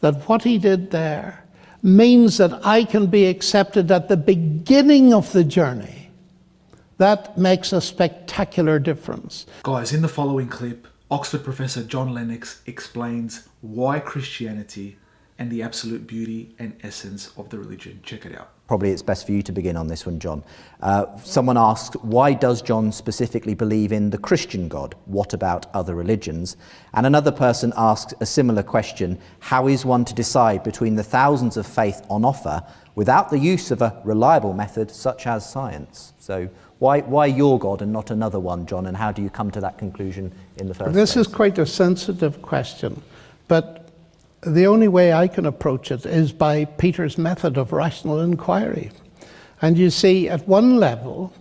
that what he did there means that I can be accepted at the beginning of the journey, that makes a spectacular difference. Guys, in the following clip, Oxford Professor John Lennox explains why Christianity and the absolute beauty and essence of the religion. Check it out. Probably it's best for you to begin on this one, John. Someone asked, why does John specifically believe in the Christian God? What about other religions? And another person asked a similar question, how is one to decide between the thousands of faith on offer without the use of a reliable method such as science? So why your God and not another one, John, and how do you come to that conclusion in the first place? This is quite a sensitive question, but the only way I can approach it is by Peter's method of rational inquiry. And you see, at one level,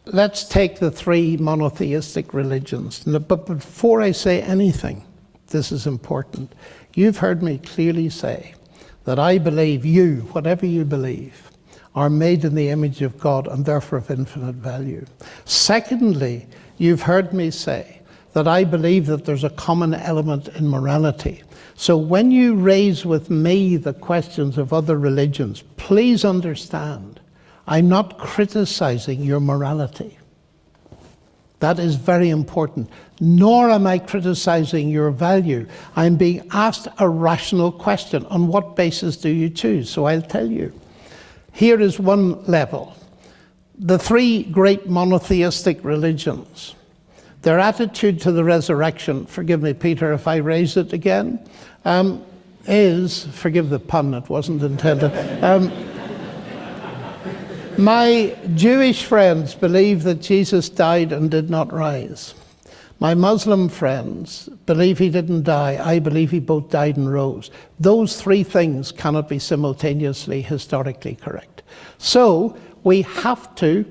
let's take the three monotheistic religions. But before I say anything, this is important. You've heard me clearly say that I believe you, whatever you believe, are made in the image of God and therefore of infinite value. Secondly, you've heard me say that I believe that there's a common element in morality. So when you raise with me the questions of other religions, please understand, I'm not criticizing your morality. That is very important. Nor am I criticizing your value. I'm being asked a rational question. On what basis do you choose? So I'll tell you. Here is one level. The three great monotheistic religions, their attitude to the resurrection, forgive me, Peter, if I raise it again, is, forgive the pun, it wasn't intended. My Jewish friends believe that Jesus died and did not rise. My Muslim friends believe he didn't die. I believe he both died and rose. Those three things cannot be simultaneously historically correct. So we have to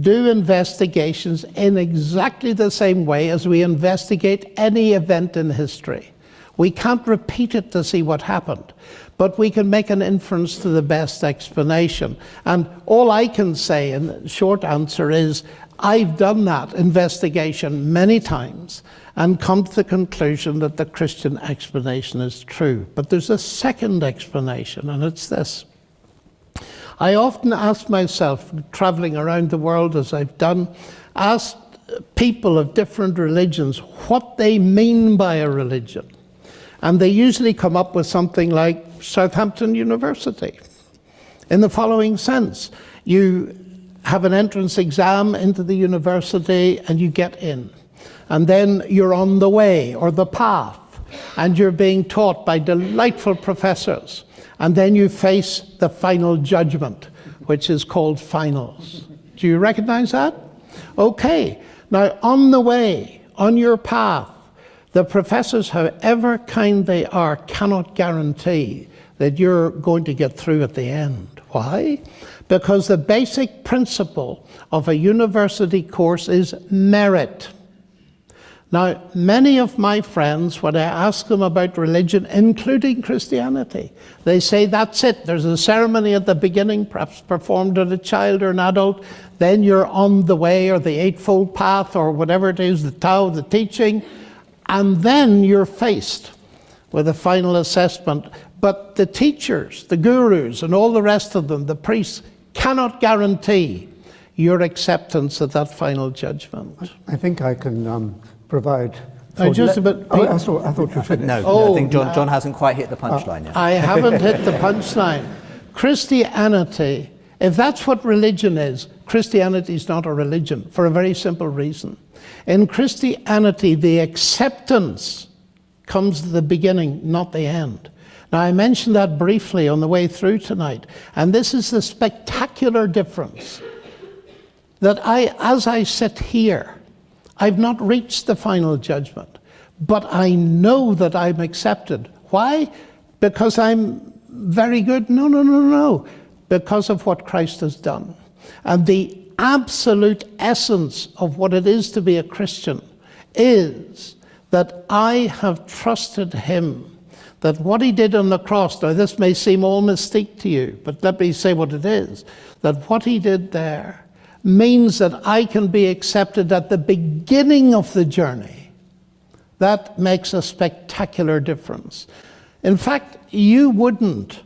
do investigations in exactly the same way as we investigate any event in history. We can't repeat it to see what happened, but we can make an inference to the best explanation. And all I can say in the short answer is, I've done that investigation many times and come to the conclusion that the Christian explanation is true. But there's a second explanation, and it's this. I often ask myself, traveling around the world as I've done, ask people of different religions what they mean by a religion. And they usually come up with something like Southampton University. In the following sense, you have an entrance exam into the university and you get in. And then you're on the way or the path and you're being taught by delightful professors. And then you face the final judgment, which is called finals. Do you recognize that? Okay. Now, on the way, on your path, the professors, however kind they are, cannot guarantee that you're going to get through at the end. Why? Because the basic principle of a university course is merit. Now, many of my friends, when I ask them about religion, including Christianity, they say, that's it. There's a ceremony at the beginning, perhaps performed on a child or an adult. Then you're on the way, or the Eightfold Path, or whatever it is, the Tao, the teaching. And then you're faced with a final assessment. But the teachers, the gurus, and all the rest of them, the priests, cannot guarantee your acceptance at that final judgment. I think I can provide... I thought you finished. No, I think John hasn't quite hit the punchline yet. I haven't hit the punchline. Christianity, if that's what religion is, Christianity is not a religion, for a very simple reason. In Christianity, the acceptance comes at the beginning, not the end. Now, I mentioned that briefly on the way through tonight, and this is the spectacular difference that as I sit here, I've not reached the final judgment, but I know that I'm accepted. Why? Because I'm very good? No. Because of what Christ has done. And the absolute essence of what it is to be a Christian is that I have trusted him, that what he did on the cross, now this may seem all mystique to you, but let me say what it is, that what he did there means that I can be accepted at the beginning of the journey. That makes a spectacular difference. In fact, you wouldn't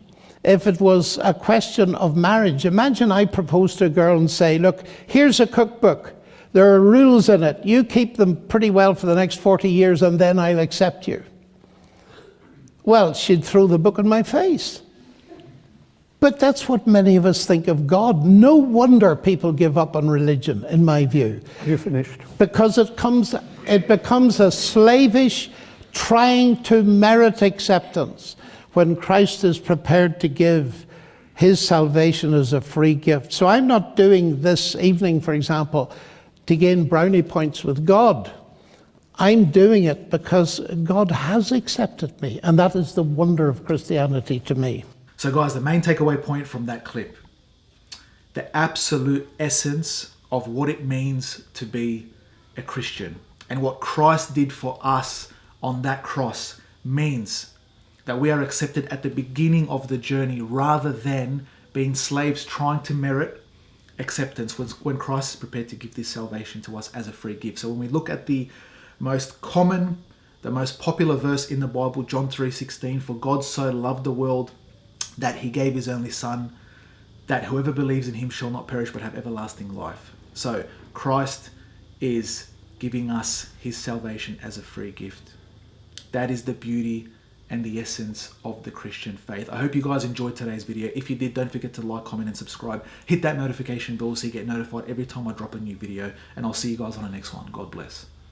if it was a question of marriage. Imagine I propose to a girl and say, look, here's a cookbook. There are rules in it. You keep them pretty well for the next 40 years and then I'll accept you. Well, she'd throw the book in my face. But that's what many of us think of God. No wonder people give up on religion, in my view. You finished. Because it becomes a slavish trying to merit acceptance when Christ is prepared to give his salvation as a free gift. So I'm not doing this evening, for example, to gain brownie points with God. I'm doing it because God has accepted me, and that is the wonder of Christianity to me. So guys, the main takeaway point from that clip, the absolute essence of what it means to be a Christian and what Christ did for us on that cross means that we are accepted at the beginning of the journey rather than being slaves trying to merit acceptance when Christ is prepared to give this salvation to us as a free gift. So when we look at the most common, the most popular verse in the Bible, John 3:16, for God so loved the world that he gave his only son, that whoever believes in him shall not perish but have everlasting life. So Christ is giving us his salvation as a free gift. That is the beauty and the essence of the Christian faith. I hope you guys enjoyed today's video. If you did, don't forget to like, comment and subscribe. Hit that notification bell so you get notified every time I drop a new video, and I'll see you guys on the next one. God bless.